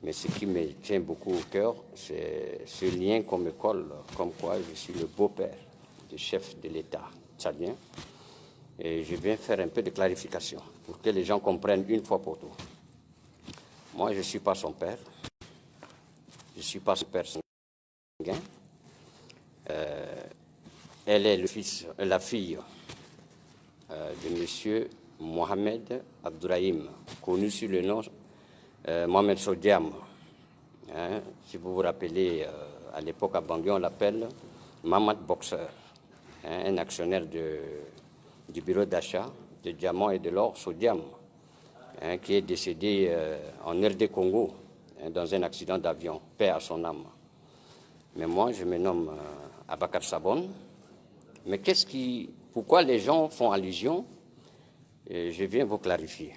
Mais ce qui me tient beaucoup au cœur, c'est ce lien qu'on me colle, comme quoi je suis le beau-père du chef de l'État tchadien. Et je viens faire un peu de clarification pour que les gens comprennent une fois pour toutes. Moi, je ne suis pas son père. Je ne suis pas son père sanguin. Elle est la fille de M. Mohamed Abdourahim, connu sous le nom Mohamed Sodiam. Hein, si vous vous rappelez, à l'époque à Bangui, on l'appelle Mamad Boxer, hein, un actionnaire du bureau d'achat de diamants et de l'or Sodiam, hein, qui est décédé en RD Congo, hein, dans un accident d'avion, paix à son âme. Mais moi, je me nomme Abakar Sabon. Mais pourquoi les gens font allusion? Et je viens vous clarifier.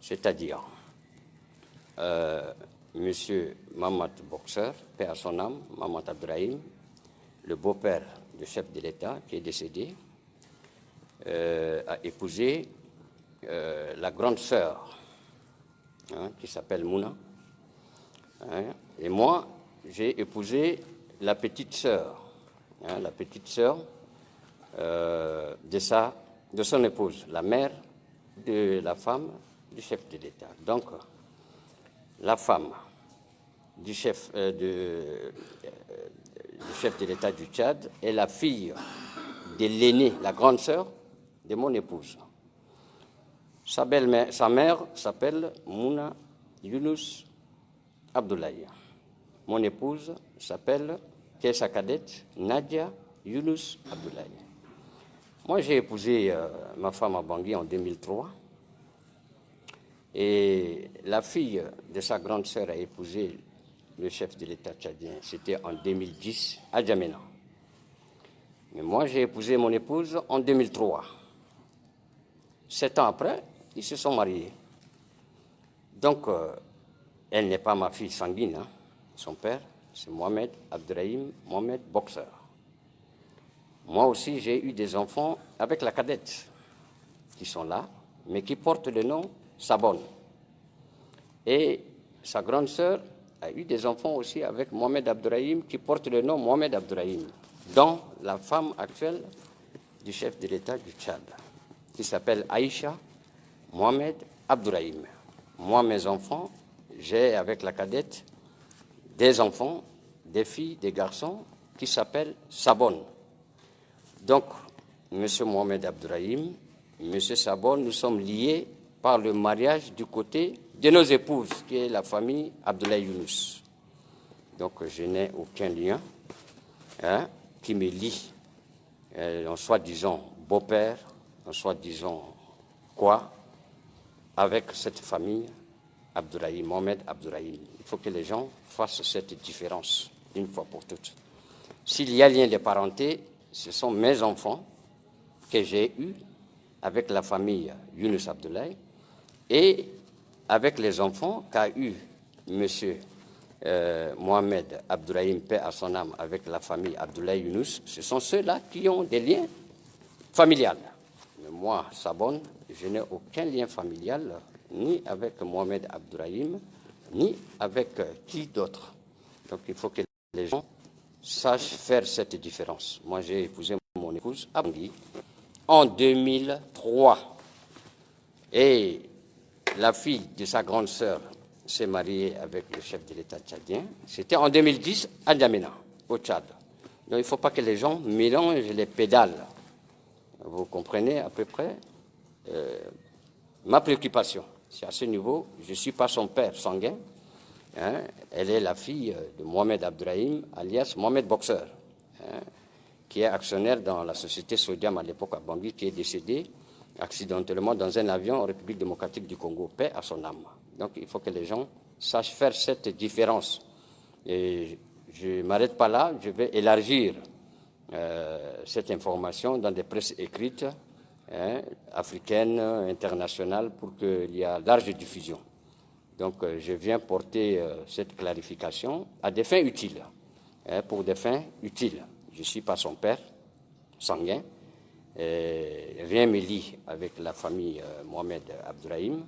C'est-à-dire, Monsieur Mamad Boxer, paix à son âme, Mamad Abdourahim, le beau-père du chef de l'État qui est décédé, a épousé la grande sœur, hein, qui s'appelle Mouna. Hein, et moi, j'ai épousé la petite sœur, hein, de son épouse, la mère de la femme du chef de l'État. Donc, la femme du chef de l'État du Tchad est la fille de l'aînée, la grande sœur de mon épouse. Sa mère s'appelle Mouna Younous Abdoulaye. Mon épouse s'appelle, qui est sa cadette, Nadia Younous Abdoulaye. Moi, j'ai épousé ma femme à Bangui en 2003. Et la fille de sa grande sœur a épousé le chef de l'État tchadien. C'était en 2010 à Djamena. Mais moi, j'ai épousé mon épouse en 2003. 7 ans après, ils se sont mariés. Donc, elle n'est pas ma fille sanguine. Hein. Son père, c'est Mohamed Abdourahim, Mohamed Boxer. Moi aussi, j'ai eu des enfants avec la cadette, qui sont là, mais qui portent le nom Sabon. Et sa grande sœur a eu des enfants aussi avec Mohamed Abdourahim, qui porte le nom Mohamed Abdourahim, dont la femme actuelle du chef de l'État du Tchad, qui s'appelle Aïcha Mohamed Abdourahim. Moi, mes enfants, j'ai avec la cadette des enfants, des filles, des garçons, qui s'appellent Sabon. Donc, M. Mohamed Abdourahim, M. Sabon, nous sommes liés par le mariage du côté de nos épouses, qui est la famille Abdoulaye Younous. Donc, je n'ai aucun lien, hein, qui me lie, en soi-disant beau-père, en soi-disant quoi, avec cette famille Abdourahim, Mohamed Abdourahim. Il faut que les gens fassent cette différence une fois pour toutes. S'il y a lien de parenté, ce sont mes enfants que j'ai eus avec la famille Younous Abdoulaye et avec les enfants qu'a eu M. Mohamed Abdourahim, paix à son âme, avec la famille Abdoulaye Younous. Ce sont ceux-là qui ont des liens familiaux. Mais moi, Sabon, je n'ai aucun lien familial, ni avec Mohamed Abdourahim, ni avec qui d'autre. Donc il faut que les gens sachent faire cette différence. Moi, j'ai épousé mon épouse à Bangui en 2003. Et la fille de sa grande sœur s'est mariée avec le chef de l'État tchadien. C'était en 2010 à Djamena, au Tchad. Donc il ne faut pas que les gens mélangent les pédales. Vous comprenez à peu près ma préoccupation. C'est à ce niveau, je ne suis pas son père sanguin. Hein, elle est la fille de Mohamed Abdourahim, alias Mohamed Boxer, hein, qui est actionnaire dans la société Sodiam à l'époque à Bangui, qui est décédé accidentellement dans un avion en République démocratique du Congo, paix à son âme. Donc il faut que les gens sachent faire cette différence. Et je ne m'arrête pas là, je vais élargir cette information dans des presses écrites, hein, africaines, internationales, pour qu'il y ait large diffusion. Donc je viens porter cette clarification à des fins utiles, hein, pour des fins utiles. Je ne suis pas son père sanguin. Rien ne me lie avec la famille Mohamed Abdourahim.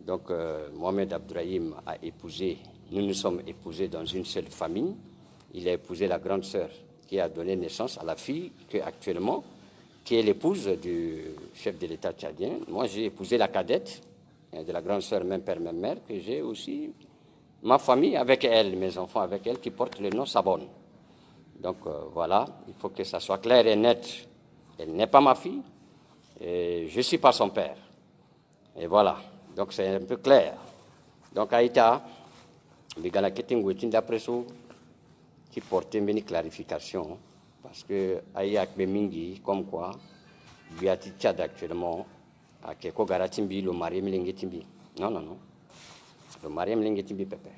Donc, Mohamed Abdourahim a épousé, nous nous sommes épousés dans une seule famille. Il a épousé la grande sœur qui a donné naissance à la fille actuellement, qui est l'épouse du chef de l'État tchadien. Moi, j'ai épousé la cadette de la grande sœur, même père, même mère, que j'ai aussi ma famille avec elle, mes enfants avec elle, qui portent le nom Sabon. Donc, voilà, il faut que ça soit clair et net. Elle n'est pas ma fille, et je ne suis pas son père. Et voilà, donc c'est un peu clair. Donc, Aïta, Bigala Ketingouetin d'apresso, qui portait une clarification, parce que Aïak Bemingi, comme quoi, Biati Tchad actuellement, à Keko Garatimbi, le mari Mlingetimbi. Non, non, non. Le mari Mlingetimbi Pepe.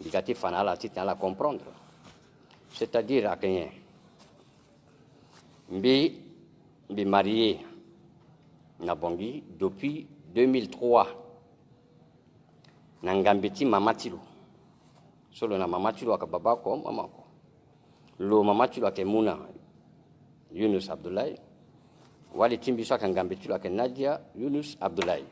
Bigati Fanala, tu t'as la comprendre. C'est-à-dire à Kenyen. Mbi marié Nabongi depuis 2003. Nangambeti Mamatilo. Solo na Mamatilo akababako mamako. Lo Mamatilo akemuna Yunus Abdoulaye. Wali timbiso akangambetilo ake Nadia Yunus Abdoulaye.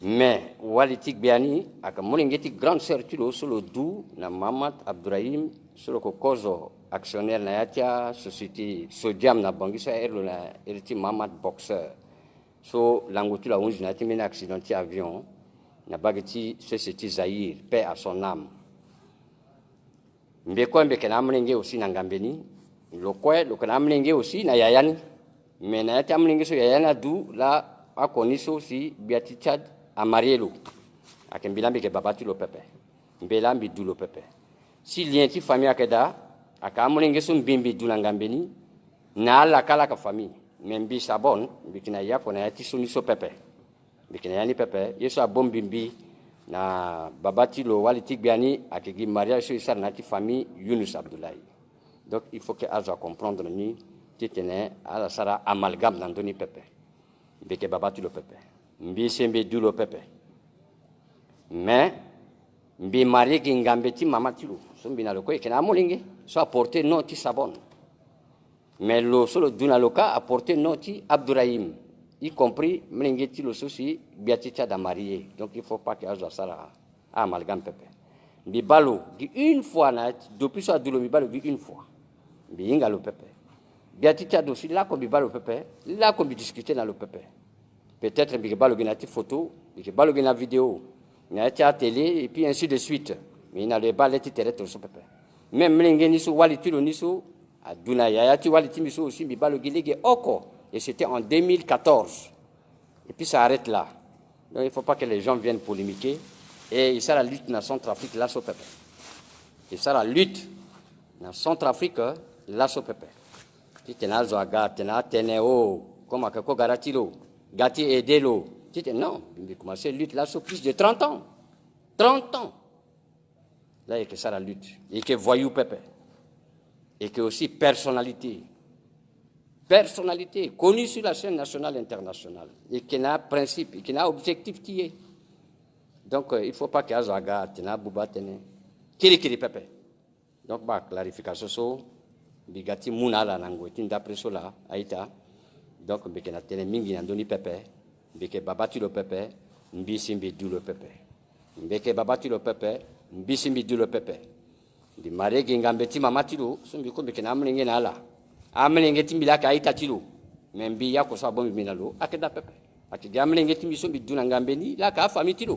Mais wali tikbiani akamulingeti grande sœur tulo solo du na Mamad Abdourahim solo ko kozo actionnaire na yatia société Sodiam na bangi so erlo na eriti Mamad boxeur. So langutula unji na timena accidenté avion na bageti société Zahir, paix à son âme. Mbeko mbeke na mlenge aussi na ngambeni lokwe lokana mlenge aussi na yayani mais na yatia mlenge so yayana du la akoniso si Biati Tchad a marié l'eau. A Kembilambi ke babatu lo pepe. Mbelambi du lo pepe. Si lien ti famille akeda, a kamulenge sun bimbi du langambeni, na ala kala ka famille. Membi sabon, bikina ya kona yati suni so pepe. Bikina yani pepe, yeso a bon bimbi na babati lo wali tigbiani a kegi mariage so isar na ti famille Yunus Abdoulaye. Donc il faut que azo comprendre ni titene ala sara amalgame dans doni pepe. Bike babatu lo pepe. Mbi sembe dulo pepe. Mais mbi marié ki ngambeti mamatilu. So mbi na loko e kena molinge. So apporté noti sabon. Mais lo solo duna loka apporté noti Abdourahim. Y compris mlingeti lo sosi Biati Tchad a marié. Donc il faut pas que azo sara amalgame pepe. Mbi balo gi une fois na depuis so adulo mbi balo gi une fois. Mbi inga lo pepe. Biati Tchad aussi là comme mbi balo pepe. Là comme mbi discuter na lo pepe. Peut-être que balo gina ti photo, que balo gina vidéo, il y a la télé et puis ainsi de suite. Mais il n'a le bal ti terre to so pepe. Même mlenge ni so wali tilo ni so aduna ya ti wali ti mi so aussi bi balo gilege oko et c'était en 2014. Et puis ça arrête là. Donc il ne faut pas que les gens viennent polémiquer et il ça la lutte dans Centrafrique là so pepe. Et ça la lutte dans Centrafrique là so pepe. Ti tenazo aga tena teneo comme akako garatilo. Gati Edelo. Non, il a commencé la lutte là sur plus de 30 ans. 30 ans. Là, il y a que ça la lutte. Et que voyou pépé. Et que aussi personnalité. Personnalité connue sur la scène nationale et internationale. Et qui n'a principe, et qui n'a objectif qui est. Donc, il ne faut pas qu'il y ait Zaga, Tena, Bouba, Tene. Kiri pépé. Donc, clarification so. Bigati Mouna la nango. D'après cela, Aïta. Donc, mbeke na tene mingi na ndoni pepe, mbeke babati lo pepe, mbisi mbi du lo pepe. Mbeke babati lo pepe, mbisi mbi du lo pepe. Ndi marege ngambeti mamati lo, so mbiko mbeke na amlenge na ala. Amlenge timbila ka aita tilo. Membi ya ko sa bombi minalo, akeda pepe. Akega amlenge timbi so mbi du na ngambeni, la ka famille tilo.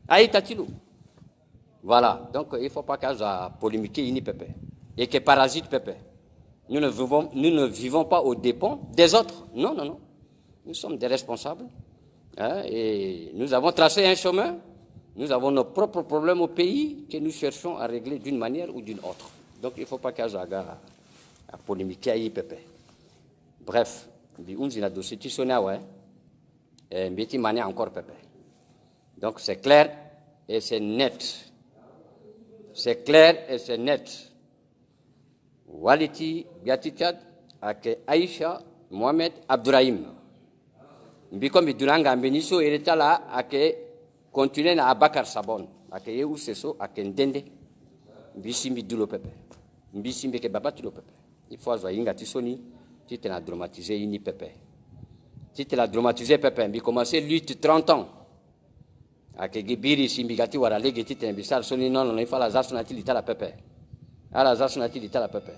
Aita tilo. Voilà, donc il ne faut pas qu'il y ait polémiquer ini pepe. Et que parasite pepe. Nous ne vivons pas aux dépens des autres. Non, non, non. Nous sommes des responsables. Hein, et nous avons tracé un chemin. Nous avons nos propres problèmes au pays que nous cherchons à régler d'une manière ou d'une autre. Donc il ne faut pas qu'il y ait à polémiquer à Pépé. Bref, on a dossier qui sonne, ouais. Et on a encore Pépé. Donc c'est clair et c'est net. C'est clair et c'est net. Waliti Biati Tchad avec Aïcha Mohamed Abdourahim. Mbiko mbidulanga mbeniso eretala ake continue na Abakar Sabon ake yewu seso ake ndende mbisi mbidulo pepe mbisi mbeke babatu lo pepe il faut azwa yinga tisoni titena dramatiser ini pepe Si tu l'as dramatisé, Pepe, il a commencé lutte 30 ans. Avec Gibiri, Simbigati, Warale, Geti, Tembissal, Soni, non, il faut la Zasonati, l'État, Pepe. À la Zasonati, l'État, Pepe.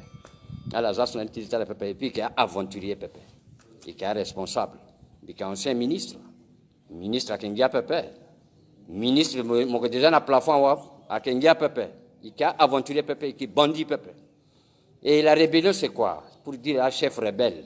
À la Zasonati, l'État, Pepe. Et puis, qui est aventurier, Pepe. Et qui est responsable. Et qui est ancien ministre. Ministre à Kengia, Pepe. Ministre, mon déjà, na plafond, à Kengia, Pepe. Il qui a aventurier, Pepe, qui bandit, Pepe. Et la rébellion, c'est quoi? Pour dire à chef rebelle.